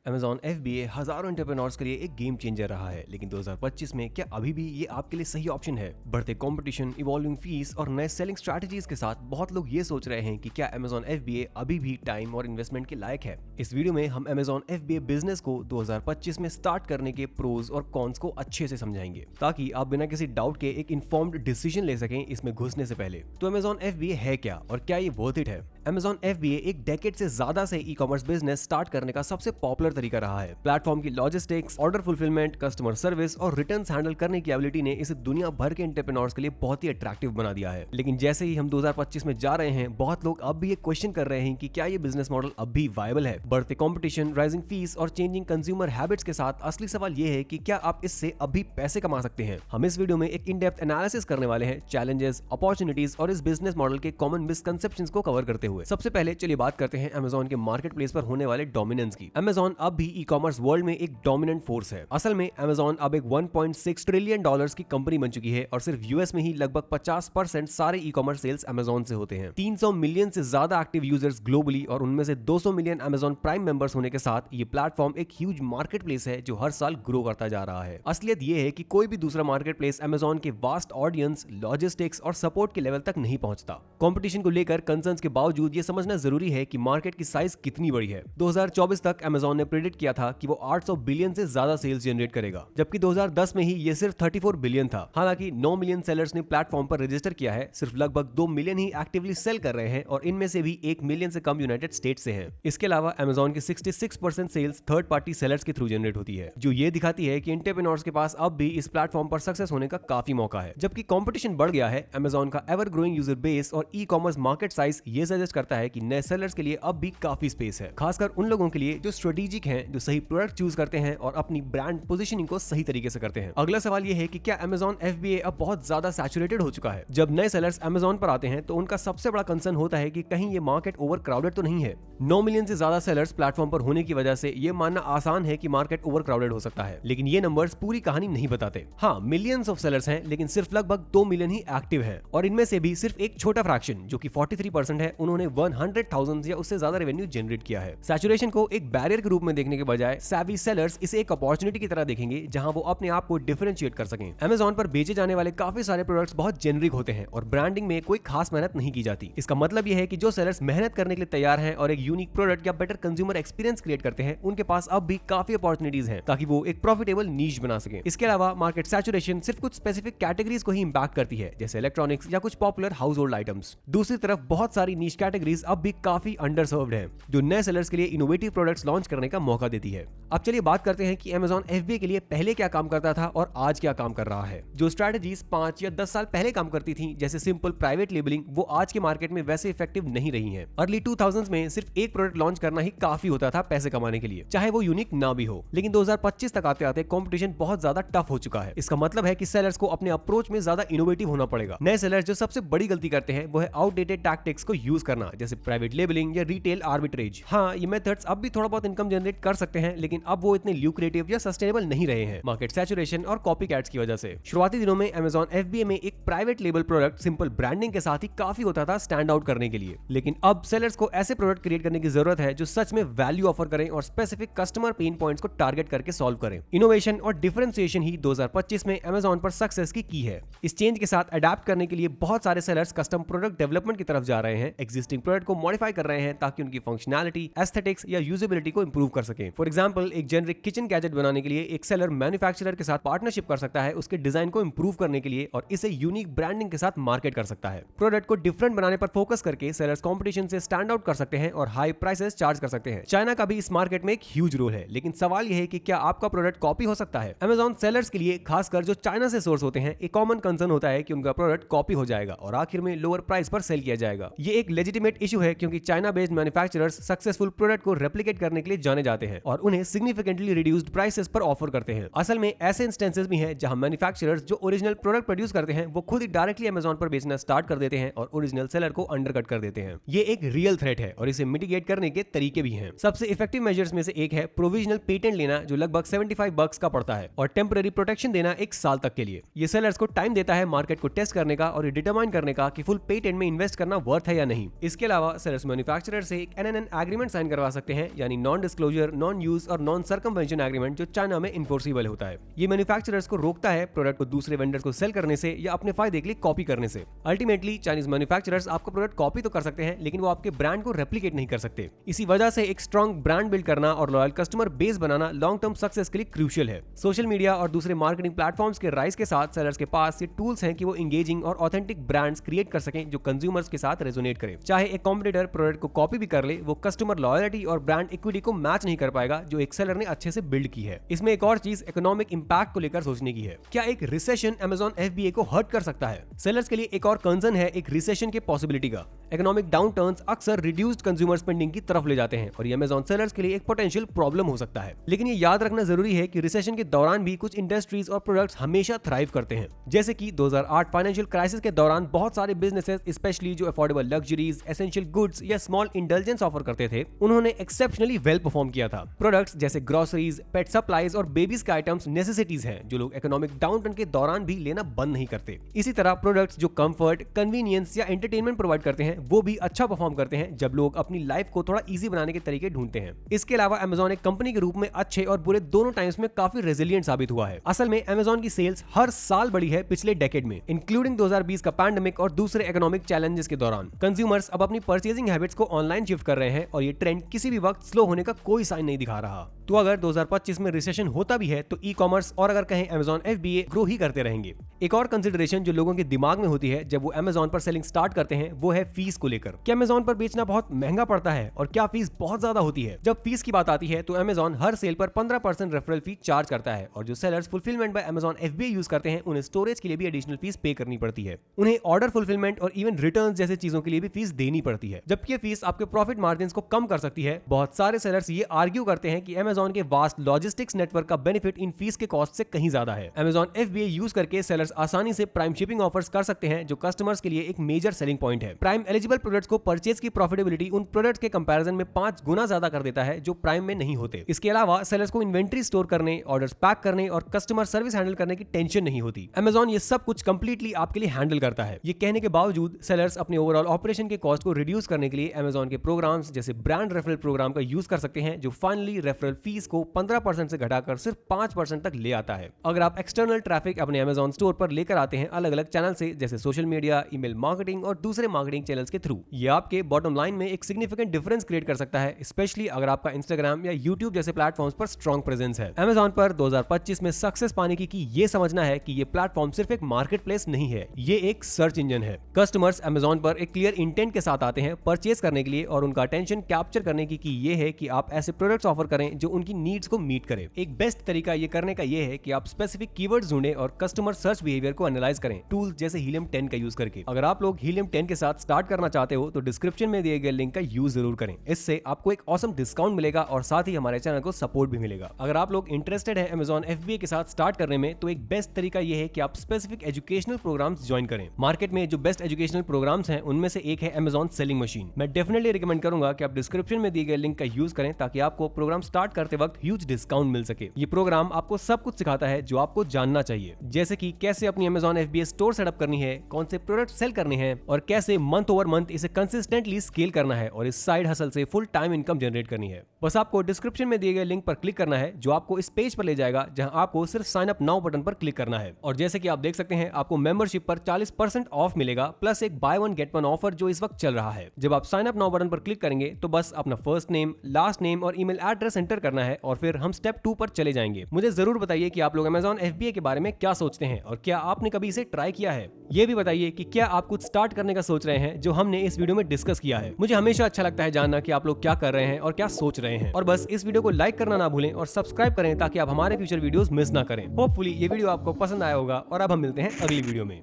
Amazon FBA हजारों entrepreneurs के लिए एक गेम चेंजर रहा है, लेकिन 2025 में क्या अभी भी ये आपके लिए सही ऑप्शन है? बढ़ते कंपटीशन, इवॉल्विंग फीस और नए सेलिंग स्ट्रैटेजीज के साथ बहुत लोग ये सोच रहे हैं कि क्या Amazon FBA अभी भी टाइम और इन्वेस्टमेंट के लायक है। इस वीडियो में हम Amazon FBA बिजनेस को 2025 में स्टार्ट करने के प्रोज और कॉन्स को अच्छे से समझाएंगे, ताकि आप बिना किसी डाउट के एक इन्फॉर्म्ड डिसीजन ले सकें इसमें घुसने से पहले। तो Amazon FBA है क्या और क्या ये वर्थ इट है? Amazon FBA एक डेकेड से ज्यादा से ई-कॉमर्स बिजनेस स्टार्ट करने का सबसे पॉपुलर तरीका रहा है। प्लेटफॉर्म की logistics, order fulfilment, customer service और रिटर्न्स हैंडल करने की एबिलिटी ने इसे दुनिया भर के एंटरप्रेन्योर्स के लिए बहुत ही अट्रैक्टिव बना दिया है। लेकिन जैसे ही हम 2025 में जा रहे हैं, बहुत लोग अब भी ये क्वेश्चन कर रहे हैं कि क्या ये बिजनेस मॉडल अब भी वायबल है। बढ़ते कंपटीशन, राइजिंग फीस और चेंजिंग कंज्यूमर हैबिट्स के साथ असली सवाल ये है कि क्या आप इससे अभी पैसे कमा सकते हैं। हम इस वीडियो में एक इन डेप्थ एनालिसिस करने वाले हैं, चैलेंजेस, अपॉर्चुनिटीज और इस बिजनेस मॉडल के कॉमन मिसकंसेप्शंस को कवर करते हुए। सबसे पहले चलिए बात करते हैं Amazon के मार्केट प्लेस पर होने वाले डोमिनेंस की। Amazon अब भी ई कॉमर्स वर्ल्ड में एक डोमिनेंट फोर्स है। असल में Amazon अब एक 1.6 ट्रिलियन डॉलर्स की कंपनी बन चुकी है और सिर्फ यूएस में ही लगभग 50% सारे ई कॉमर्स सेल्स Amazon से होते हैं। 300 मिलियन से ज्यादा एक्टिव यूजर्स ग्लोबली और उनमें से 200 मिलियन Amazon प्राइम मेंबर्स होने के साथ ये प्लेटफॉर्म एक ह्यूज मार्केट प्लेस है जो हर साल ग्रो करता जा रहा है। असलियत ये है कि कोई भी दूसरा मार्केट प्लेस Amazon के वास्ट ऑडियंस, लॉजिस्टिक्स और सपोर्ट के लेवल तक नहीं पहुंचता। कंपटीशन को लेकर कंसर्न्स के बावजूद ये समझना जरूरी है कि मार्केट की साइज कितनी बड़ी है। 2024 तक Amazon ने प्रेडिक्ट किया था कि वो 800 बिलियन से ज्यादा सेल्स जनरेट करेगा, जबकि 2010 में ही ये सिर्फ 34 बिलियन था। हालांकि 9 मिलियन सेलर्स ने प्लेटफॉर्म पर रजिस्टर किया है, सिर्फ लगभग 2 मिलियन ही एक्टिवली सेल कर रहे हैं और इनमें से भी 1 मिलियन से कम यूनाइटेड स्टेट से हैं। इसके अलावा Amazon की 66% सेल्स थर्ड पार्टी सेलर्स के थ्रू जनरेट होती है, जो ये दिखाती है कि एंटरप्रेन्योर्स के पास अब भी इस प्लेटफॉर्म पर सक्सेस होने का काफी मौका है। जबकि कंपटीशन बढ़ गया है, Amazon का एवर ग्रोइंग यूजर बेस और ई कॉमर्स मार्केट साइज ये सजेस्ट करता है कि नए सेलर्स के लिए अब भी काफी स्पेस है, खासकर उन लोगों के लिए जो स्ट्रेटेजिक हैं, जो सही प्रोडक्ट चूज करते हैं और अपनी ब्रांड पोजीशनिंग को सही तरीके से करते हैं। अगला सवाल ये है कि क्या Amazon FBA अब बहुत ज्यादा सैचुरेटेड हो चुका है? जब नए सेलर्स Amazon पर आते हैं तो उनका सबसे बड़ा कंसर्न होता है कि कहीं ये मार्केट ओवर क्राउडेड तो नहीं है। 9 मिलियन से ज्यादा सेलर्स प्लेटफॉर्म पर होने की वजह से ये मानना आसान है कि मार्केट ओवर क्राउडेड हो सकता है, लेकिन ये नंबर्स पूरी कहानी नहीं बताते। हाँ, मिलियंस ऑफ सेलर्स हैं, लेकिन सिर्फ लगभग 2 मिलियन ही एक्टिव है और इनमें से भी सिर्फ एक छोटा फ्रैक्शन जो कि 43% है, उन्होंने 100,000 या उससे ज्यादा रेवेन्यू जनरेट किया है। सैचुरेशन को एक बैरियर के रूप में देखने के बजाय savvy सेलर्स इसे एक अपॉर्चुनिटी की तरह देखेंगे जहां वो अपने आप को डिफरेंशिएट कर सकें। Amazon पर बेचे जाने वाले काफी सारे प्रोडक्ट्स बहुत जेनरिक होते हैं और ब्रांडिंग में कोई खास मेहनत नहीं की जाती। इसका मतलब यह है कि जो सेलर्स मेहनत करने के लिए तैयार हैं और एक यूनिक प्रोडक्ट या बेटर कंज्यूमर एक्सपीरियंस क्रिएट करते हैं, उनके पास अब भी काफी अपॉर्चुनिटीज हैं ताकि वो एक प्रॉफिटेबल नीश बना सकें। इसके अलावा मार्केट सैचुरेशन सिर्फ कुछ स्पेसिफिक कैटेगरीज को ही इंपैक्ट करती है, जैसे इलेक्ट्रॉनिक्स या कुछ पॉपुलर हाउस होल्ड आइटम्स। दूसरी तरफ बहुत सारी नीश कैटेगरीज अब भी काफी अंडर सर्व्ड है, जो नए सेलर्स के लिए इनोवेटिव प्रोडक्ट्स लॉन्च करने का मौका देती है। अब चलिए बात करते हैं कि Amazon FBA के लिए पहले क्या काम करता था और आज क्या काम कर रहा है। जो स्ट्रैटेजीज 5 या 10 साल पहले काम करती थी, जैसे सिंपल प्राइवेट लेबलिंग, वो आज के मार्केट में वैसे इफेक्टिव नहीं रही हैं। अर्ली 2000s में सिर्फ एक प्रोडक्ट लॉन्च करना ही काफी होता था पैसे कमाने के लिए, चाहे वो यूनिक ना भी हो। लेकिन 2025 तक आते आते कंपटीशन बहुत ज्यादा टफ हो चुका है। इसका मतलब है कि सेलर्स को अपने अप्रोच में ज्यादा इनोवेटिव होना पड़ेगा। नए सेलर्स जो सबसे बड़ी गलती करते हैं वो है आउटडेटेड टैक्टिक्स को यूज करना, जैसे प्राइवेट लेबलिंग या रिटेल आर्बिट्रेज। हाँ, ये मेथड्स अब भी थोड़ा बहुत इनकम जनरेट कर सकते हैं, लेकिन अब वो इतने ल्यूक्रेटिव या सस्टेनेबल नहीं रहे हैं, मार्केट सैचुरेशन और कॉपीकैट्स की वजह से। शुरुआती दिनों में Amazon FBA में एक private label product simple branding के साथ ही काफी होता था स्टैंड आउट करने के लिए। लेकिन अब सेलर्स को ऐसे प्रोडक्ट क्रिएट करने की जरूरत है जो सच में वैल्यू ऑफर करें और स्पेसिफिक कस्टमर पेन पॉइंट्स को टारगेट करके सॉल्व करें। इनोवेशन और डिफरेंशिएशन ही 2025 में Amazon पर सक्सेस की है। इस चेंज के साथ अडैप्ट करने के लिए बहुत सारे सेलर्स कस्टम प्रोडक्ट डेवलपमेंट की तरफ जा रहे हैं, एग्जिस्टिंग प्रोडक्ट को मॉडिफाई कर रहे हैं ताकि उनकी फंक्शनैलिटी, एस्थेटिक्स या यूजेबिलिटी को इंप्रूव कर सकें। फॉर एग्जांपल, एक जेनरिक किचन गैजेट बनाने के लिए एक सेलर मैन्युफैक्चरर के साथ पार्टनरशिप कर सकता है उसके डिजाइन को इंप्रूव करने के लिए और इसे यूनिक ब्रांडिंग के साथ मार्केट कर सकता है। प्रोडक्ट को डिफरेंट बनाने पर फोकस करके सेलर्स कंपटीशन से स्टैंड आउट कर सकते हैं और हाई प्राइसेस चार्ज कर सकते हैं। चाइना का भी इस मार्केट में एक ह्यूज रोल है, लेकिन सवाल यह है कि क्या आपका प्रोडक्ट कॉपी हो सकता है? Amazon सेलर्स के लिए, खासकर जो चाइना से सोर्स होते हैं, एक कॉमन कंसर्न होता है कि उनका प्रोडक्ट कॉपी हो जाएगा और आखिर में लोअर प्राइस पर सेल किया जाएगा। ये एक लेजिटिमेट इशू है क्योंकि China based manufacturers successful product को रेप्लिकेट करने के लिए जाने जाते हैं और उन्हें सिग्निफिकेंटली रिड्यूस्ड प्राइसेस पर ऑफर करते हैं। असल में ऐसे इंस्टेंसेस भी हैं जहां मैन्युफैक्चरर्स जो ओरिजिनल प्रोडक्ट प्रोड्यूस करते हैं वो खुद ही डायरेक्टली Amazon पर बेचना स्टार्ट कर देते हैं और ओरिजिनल सेलर को अंडरकट कर देते हैं। ये एक रियल थ्रेट है और इसे मिटिगेट करने के तरीके भी हैं। सबसे इफेक्टिव मेजर्स में से एक है प्रोविजनल पेटेंट लेना, जो लगभग $75 का पड़ता है, और टेम्पररी प्रोटेक्शन देना 1 साल तक के लिए। ये सेलर्स को टाइम देता है मार्केट को टेस्ट करने का और डिटरमाइन करने का कि फुल पेटेंट में इन्वेस्ट करना वर्थ है या नहीं। इसके अलावा सेलर्स मैन्युफैक्चरर से एक NNN एग्रीमेंट साइन करवा सकते हैं, यानी नॉन डिस्क्लोजर, नॉन यूज और नॉन सर्कमवेंशन एग्रीमेंट जो चाइना में इन्फोर्सिबल होता है। ये मैन्युफैक्चरर्स को रोकता है प्रोडक्ट को दूसरे वेंडर्स को सेल करने से या अपने फायदे के लिए कॉपी करने से। अल्टीमेटली चाइनीज मैन्युफैक्चरर्स आपका प्रोडक्ट कॉपी तो कर सकते हैं, लेकिन वो आपके ब्रांड को रेप्लिकेट नहीं कर सकते। इसी वजह से एक स्ट्रॉन्ग ब्रांड बिल्ड करना और लॉयल कस्टमर बेस बनाना लॉन्ग टर्म सक्सेस के लिए क्रूशियल है। सोशल मीडिया और दूसरे मार्केटिंग प्लेटफॉर्म्स के राइज के साथ सेलर्स के पास ये टूल्स हैं कि वो इंगेजिंग और ऑथेंटिक ब्रांड्स क्रिएट कर सकें जो कंज्यूमर्स के साथ रेजोनेट करे। चाहे एक कॉम्पिटिटर प्रोडक्ट को कॉपी भी कर ले, वो कस्टमर लॉयल्टी और ब्रांड इक्विटी को मैच नहीं कर पाएगा जो एक सेलर ने अच्छे से बिल्ड की है। इसमें एक और चीज इकोनॉमिक इंपैक्ट को लेकर सोचने की है। क्या एक रिसेशन Amazon FBA को हर्ट कर सकता है? सेलर्स के लिए एक और कंसर्न है एक रिसेशन के पॉसिबिलिटी का। इकोनॉमिक डाउनटर्न्स अक्सर रिड्यूस्ड कंज्यूमर स्पेंडिंग की तरफ ले जाते हैं और ये Amazon सेलर्स के लिए एक पोटेंशियल प्रॉब्लम हो सकता है। लेकिन ये याद रखना जरूरी है कि रिसेशन के दौरान भी कुछ इंडस्ट्रीज और प्रोडक्ट्स हमेशा थ्राइव करते हैं। जैसे कि 2008 फाइनेंशियल क्राइसिस के दौरान बहुत सारे बिजनेसेस, स्पेशली जो अफोर्डेबल लग्जरीज, एसेंशियल गुड्स या स्मॉल इंडल्जेंस ऑफर करते थे, उन्होंने एक्सेप्शनली वेल परफॉर्म किया था। प्रोडक्ट्स जैसे ग्रोसरीज, पेट सप्लाईज और बेबीज के आइटम्स नेसेसिटीज हैं जो लोग इकोनॉमिक डाउनटर्न के दौरान भी लेना बंद नहीं करते। इसी तरह प्रोडक्ट्स जो कंफर्ट, कन्वीनियंस या एंटरटेनमेंट प्रोवाइड करते हैं वो भी अच्छा परफॉर्म करते हैं जब लोग अपनी लाइफ को थोड़ा इजी बनाने के तरीके ढूंढते हैं। इसके अलावा Amazon एक कंपनी के रूप में अच्छे और बुरे दोनों टाइम्स में काफी रेजिलिएंट साबित हुआ है। असल में Amazon की सेल्स हर साल बढ़ी है पिछले डेकेड में, इंक्लूडिंग 2020 का पैंडेमिक और दूसरे इकोनॉमिक चैलेंजेस के दौरान। कंज्यूमर्स अब अपनी परचेजिंग हैबिट्स को ऑनलाइन शिफ्ट कर रहे हैं और ये ट्रेंड किसी भी वक्त स्लो होने का कोई साइन नहीं दिखा रहा। तो अगर 2025 में रिसेशन होता भी है तो ई कॉमर्स और अगर कहें Amazon FBA ग्रो ही करते रहेंगे। एक और कंसिडरेशन जो लोगों के दिमाग में होती है जब वो Amazon पर सेलिंग स्टार्ट करते हैं वो है फीस को लेकर। क्या Amazon पर बेचना बहुत महंगा पड़ता है और क्या फीस बहुत ज्यादा होती है? जब फीस की बात आती है तो Amazon हर सेल पर 15% रेफरल फी चार्ज करता है और जो sellers fulfilment bye Amazon FBA use करते हैं उन्हें स्टोरेज के लिए भी एडिशनल फीस पे करनी पड़ती है। उन्हें ऑर्डर फुलफिलमेंट और इवन रिटर्न जैसे चीजों के लिए भी फीस देनी पड़ती है। जबकि ये फीस आपके प्रॉफिट मार्जिन को कम कर सकती है। बहुत सारे सेलर्स ये आर्ग्यू करते हैं कि Amazon के वास्ट लॉजिस्टिक्स नेटवर्क का बेनिफिट इन फीस के कॉस्ट से कहीं ज्यादा है। Amazon FBA यूज करके सेलर्स आसानी से प्राइम शिपिंग ऑफर्स कर सकते हैं जो कस्टमर्स के लिए एक मेजर सेलिंग पॉइंट है। प्राइम एलिजिबल प्रोडक्ट्स को परचेज की प्रॉफिटेबिलिटी उन प्रोडक्ट्स के कंपैरिजन में 5 गुना ज्यादा कर देता है जो प्राइम में नहीं होते। इसके अलावा सेलर्स को इन्वेंट्री स्टोर करने, ऑर्डर्स पैक करने और कस्टमर सर्विस हैंडल करने की टेंशन नहीं होती। Amazon ये सब कुछ कंप्लीटली आपके लिए हैंडल करता है। ये कहने के बावजूद सेलर्स अपने ओवरऑल ऑपरेशन के कॉस्ट को रिड्यूस करने के लिए Amazon के प्रोग्राम्स जैसे ब्रांड रेफरल प्रोग्राम का यूज कर सकते हैं जो फाइनली रेफरल फीस को 15% से घटाकर सिर्फ 5% तक ले आता है। अगर आप एक्सटर्नल ट्रैफिक अपने Amazon स्टोर पर लेकर आते हैं अलग अलग चैनल से जैसे सोशल मीडिया, ईमेल मार्केटिंग और दूसरे मार्केटिंग चैनल्स के थ्रू, ये आपके बॉटम लाइन में एक सिग्निफिकेंट डिफरेंस क्रिएट कर सकता है, स्पेशली अगर आपका Instagram या YouTube जैसे प्लेटफॉर्म्स पर स्ट्रॉन्ग प्रेजेंस है। Amazon पर 2025 में सक्सेस पाने की ये समझना है कि ये प्लेटफॉर्म सिर्फ एक मार्केट प्लेस नहीं है, ये एक सर्च इंजन है। कस्टमर्स Amazon पर एक क्लियर इंटेंट के साथ आते हैं परचेज करने के लिए और उनका अटेंशन कैप्चर करने की ये है कि आप ऐसे प्रोडक्ट्स ऑफर करें जो उनकी नीड्स को मीट करे। एक बेस्ट तरीका ये करने का ये है कि आप स्पेसिफिक कीवर्ड्स ढूंढें और कस्टमर सर्च बिहेवियर को एनालाइज करें टूल्स जैसे Helium 10 का यूज करके। अगर आप लोग Helium 10 के साथ स्टार्ट करना चाहते हो तो डिस्क्रिप्शन में दिए गए लिंक का यूज जरूर करें। इससे आपको एक ऑसम डिस्काउंट मिलेगा और साथ ही हमारे चैनल को सपोर्ट भी मिलेगा। अगर आप लोग इंटरेस्टेड है Amazon FBA के साथ स्टार्ट करने में तो एक बेस्ट तरीका ये है कि आप स्पेसिफिक एजुकेशनल प्रोग्राम्स ज्वाइन करें। मार्केट में जो बेस्ट एजुकेशनल प्रोग्राम्स हैं उनमें से एक है Amazon सेलिंग मशीन। मैं डेफिनेटली रिकमेंड करूंगा कि आप डिस्क्रिप्शन में दिए गए लिंक का यूज करें ताकि आपको प्रोग्राम स्टार्ट करते वक्त ह्यूज डिस्काउंट मिल सके। ये प्रोग्राम आपको सब कुछ सिखाता है जो आपको जानना चाहिए, जैसे कि कैसे अपनी Amazon FBA स्टोर सेटअप करनी है, कौन से प्रोडक्ट सेल करने हैं और कैसे मंथ ओवर मंथ इसे कंसिस्टेंटली स्केल करना है और इस साइड हसल से फुल टाइम इनकम जनरेट करनी है। बस आपको डिस्क्रिप्शन में दिए गए लिंक पर क्लिक करना है जो आपको इस पेज पर ले जाएगा जहां आपको सिर्फ साइन अप नाउ बटन पर क्लिक करना है। और जैसे कि आप देख सकते हैं आपको मेंबरशिप पर 40% ऑफ मिलेगा प्लस एक by one get one offer जो इस वक्त चल रहा है। जब आप साइन अप नाउ बटन पर क्लिक करेंगे तो बस अपना फर्स्ट नेम, लास्ट नेम और ईमेल एड्रेस एंटर करना है और फिर हम स्टेप 2 पर चले जाएंगे। मुझे जरूर बताइए कि आप लोग Amazon FBA के बारे में क्या सोचते हैं और क्या आपने कभी इसे ट्राई किया है। ये भी बताइए कि क्या आप कुछ स्टार्ट करने का सोच रहे हैं जो हमने इस वीडियो में डिस्कस किया है। मुझे हमेशा अच्छा लगता है जानना कि आप लोग क्या कर रहे हैं और क्या सोच रहे हैं। और बस इस वीडियो को लाइक करना ना भूलें और सब्सक्राइब करें ताकि आप हमारे फ्यूचर वीडियोस मिस ना करें। होपफुली ये वीडियो आपको पसंद आया होगा और अब हम मिलते हैं अगली वीडियो में।